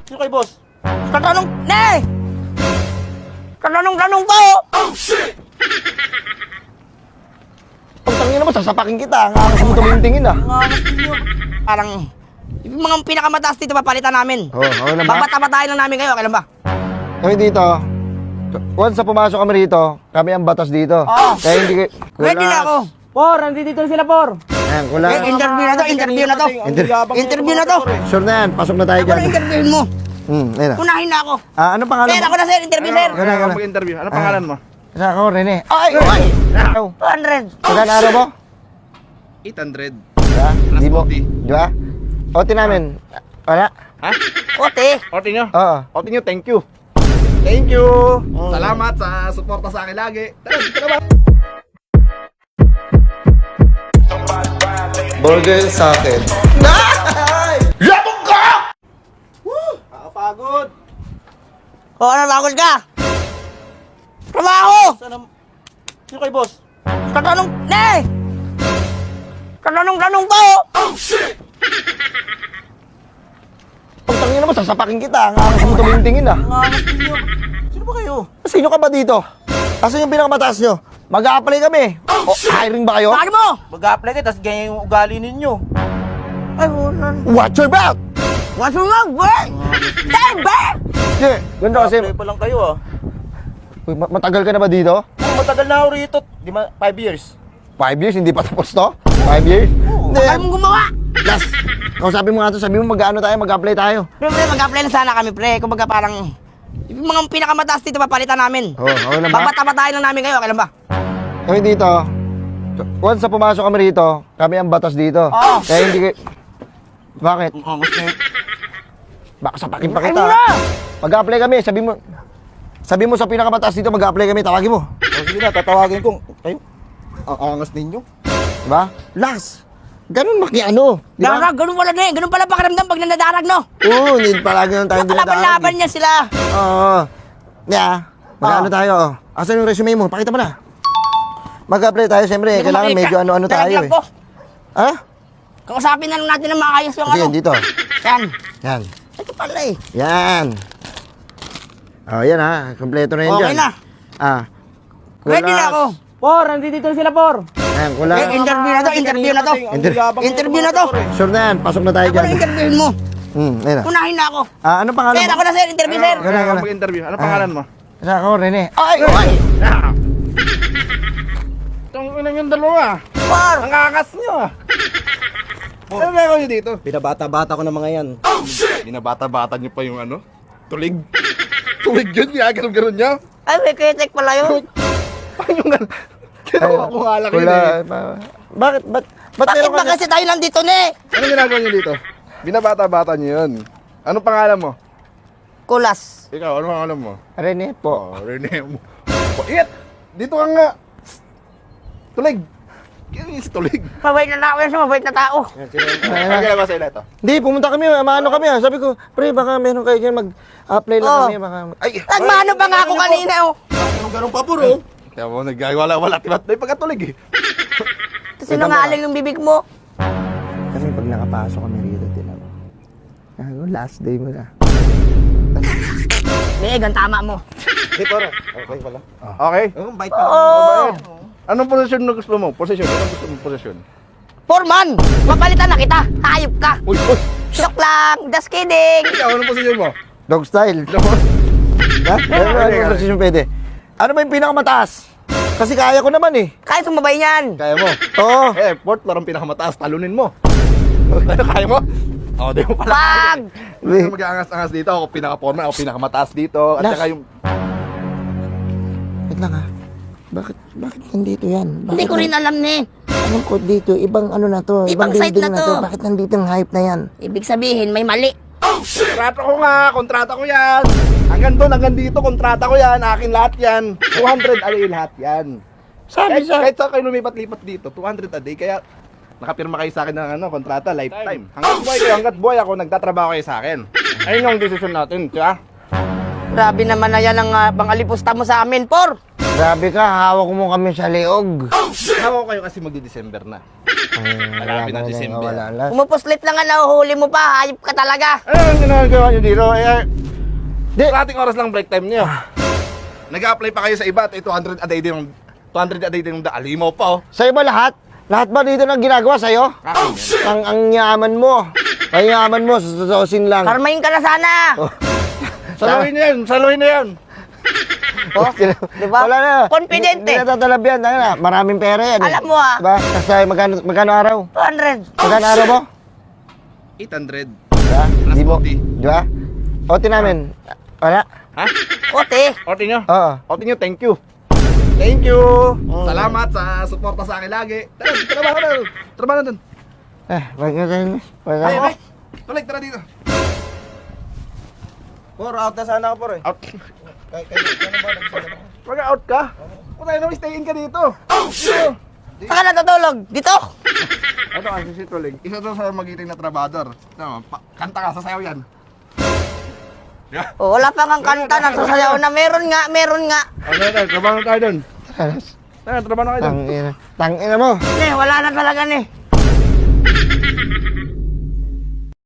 Sino kay boss? Tatanong, ne! Tatanong to! Oh, shit! Pagtangin naman, sasapakin kita. Ang angas mo tumingtingin ah. Angas ninyo. Parang, yung mga pinakamataas dito papalitan namin. Oo, okay lang ba? Babata-batayin lang namin kayo, okay lang ba? Kami dito, once na pumasok kami rito, kami ang batas dito. Oo. Kaya hindi kayo... Ready na ako. Por, nandito na sila, Por. Ayan, kulang. Interview na to. Interview na to. Sure na yan, pasok na tayo Ako dyan. na interviewin mo. Ayun na. Unahin na ako. Ano pangalan Sir, mo? ako na sir, interview sir. Gana, gana. Mag-interview. Ano pangalan mo? Kasi ako, Rene. Ay! 200. Magkano araw mo? 800. Diba? Plus Di mo, OT. diba? OT namin. Wala? Ha? Ote. Orti nyo? Oo. Orti nyo, thank you. Thank you. Salamat sa suporta sa akin lagi. Tara, dito na ba? Burger sa akin. Labog ka! Nakapagod. O, ano, bagol ka? Trabaho! Sino kay boss? Tatanong, ne! Tatanong to! Oh, shit! Pagtangin naman, sasapakin kita. Ang angas mo tumingtingin ah. Angas ninyo. Sino ba kayo? Sino ka ba dito? Asan yung pinakamataas nyo? Mag-a-apply kami. O, hiring ba kayo? Bakit mo? Mag-a-apply kayo, tapos ganyan yung ugali ninyo. Ay, wala. Watch your back! What's wrong, boy? Dad, boy! Hindi, ganito kasi. Apply pa lang kayo, ah. Uy, matagal ka na ba dito? Oh, matagal na ako rito. 5 years. 5 years, hindi pa tapos to? 5 years? Hindi. Bakal mong gumawa? Last, kausapin mo nga to, sabi mo mag-ano tayo, mag-apply tayo. Pre, mag-apply na sana kami, pre. Kumbaga parang, yung mga pinakamataas dito papalitan namin. Oo, okay lang ba? Babata-batayin lang namin kayo, okay lang ba? Kami dito, once na pumasok kami rito, kami ang batas dito. Oo. Kaya hindi kayo... Bakit? Ang angas na yun. Baka sapakin pa Ay, kita. muna! Mag-apply kami, sabi mo sa pinakamataas dito, mag-apply kami, tawagin mo. O sige na, tatawagin ko. Kayo, ang angas ninyo. Diba? Last. Ganun ano. Diba? Darag, ganun wala na eh. Ganun pala pakiramdam pag nandadarag, no? Oo, need palagi ng tayo Nakalaban-laban niya sila. Oo. Yeah. Mag-ano tayo. Oh. Asan yung resume mo? Pakita mo na. Mag-apply tayo, siyempre. Hindi ko Kailangan makita. medyo ano-ano tayo Lalagyan eh. ko. Ha? Kausapin na lang natin ng maayos yung Sige, ano. dito. Yan. Yan. Ito pala eh. Yan. Oh, yan ha. Kompleto na yan Okay dyan. na. Ah. Ready na ako. Por, nandito na sila, Por. Ayan, kulang. Interview na to. Interview na to. Interview na to. Sure na yan. Pasok na tayo Ako na dyan. interviewin mo. Ayun na. Unahin na ako. Ano pangalan Sir, mo? ako na sir. Interview, sir. Gana, gana. Mag-interview. Ano pangalan mo? Kasi ako, Rene. Ay! Ay! Itong inang yung dalawa. Par. Ang kakas nyo ah. Ano meron nyo dito? Binabata-bata ko ng mga yan. Oh, shit! Binabata-bata nyo pa yung ano? Tulig. Tulig yun, ginaganon nyo. Ay, may kritik pala yun. Paano yung gano'n? Ginawa ko nga lang yun Wala. eh. Bakit? Ba't Bakit meron ba ka kasi tayo nandito, ne? Ano ginagawa nyo dito? Binabata-bata nyo yun. Anong pangalan mo? Kulas. Ikaw, ano pangalan mo? Rene po. Oh, Rene mo. Ingat! Dito ka nga! Tulig! Kaya yung si Tulig. Mabait na tao yan siya. Mabait na tao. Ano ginagawa sa ila ito? Hindi, pumunta kami, maano kami ah. Sabi ko, pre, baka meron kayo dyan, mag-apply lang Oo. kami. Baka... Ay! Nagmano pa nga ako kanina, oh. Ganun pa puro. Kaya mo, nagwala-wala. Tibat na yung pagkatulig eh. Sinungaling yung bibig mo. Kasi pag nakapasok kami rito, tinan mo. Last day mo na. Meg, ang tama mo. Hindi, para. Okay pala. Okay? Bait pa. Oo. Anong posisyon na gusto mo? Posisyon? Anong gusto mo posisyon? Foreman, mapalitan na kita. Hayop ka. Uy! Uy! Joke lang. Just kidding. Ikaw, anong posisyon mo? Dog style. Ha? Ano yung pwede? Ano ba yung pinakamataas? Kasi kaya ko naman eh. Kaya sumabay niyan. Kaya mo? Oo. Eh, fourth floor ang pinakamataas. Talunin mo. Kaya mo? Oo, di mo pala. Wag. Hindi ka mag-aangas-angas dito. Ako pinaka-forma. Ako pinakamataas dito. At Last. saka yung... Wait lang ha. Bakit nandito yan? Hindi ko rin alam ni. Anong code dito? Ibang ano na to? Ibang site building na to. Bakit nandito yung hype na yan? Ibig sabihin, may mali. Kontrata ko nga. Kontrata ko yan. Hanggang doon, hanggang dito. Kontrata ko yan. Akin lahat yan. 200 a day lahat yan. Kahit saan kayo lumipat-lipat dito, 200 a day. Kaya nakapirma kayo sa akin ng kontrata, lifetime. Hanggat buhay ako, nagtatrabaho kayo sa akin. Ayun yung decision natin, tiya? Grabe naman na yan ang pangalipusta mo sa amin, Por. Grabe ka, hawak mo kami sa leog. Hawa ko kayo kasi magdi-December na. Malapit na December. Wala na. Umupuslit lang nga, nahuhuli mo pa. Hayop ka talaga. Ano ang ginagawa nyo dito? Kalating oras lang break time nyo. Nag-a-apply pa kayo sa iba at 200 a day din ng 200 a day din ng alimaw pa oh. Sa'yo ba lahat? Lahat ba dito nang ginagawa sa'yo? Ang yaman mo. Ang yaman mo, sususin lang. Karmahin ka na sana. Saluhin na yan, saluhin na yan. Oh, di ba? Wala na. Confident Hindi eh. natatalab yan. Ano na, maraming pera yan. Alam mo, ah. Diba? Kasi magkano araw? 200. Magkano araw mo? 800. Diba? Plus Di mo. OT. Diba? OT namin. Wala. Ha? Kote. Orti nyo? Oo. Orti nyo, thank you. Thank you. Salamat sa suporta sa akin lagi. Tara, trabaho na. Trabaho na dun. Magkano. Ay, ay. Tuloy, tara dito. Por, out na sana ako, por eh. Out. Mag-out ka? Kung tayo naman, stay in ka dito. Saan ka natutulog? Dito. Ito kasi si Tulig. Isa to sa magiting na trabador. Kanta ka, sasayaw yan. Oh, wala pa kang kanta. Nagsasayaw na. Meron nga. Ano tayo, trabaho na tayo dun. Tara, trabaho na kayo dun. Tangina mo. Ne, wala na talaga ne.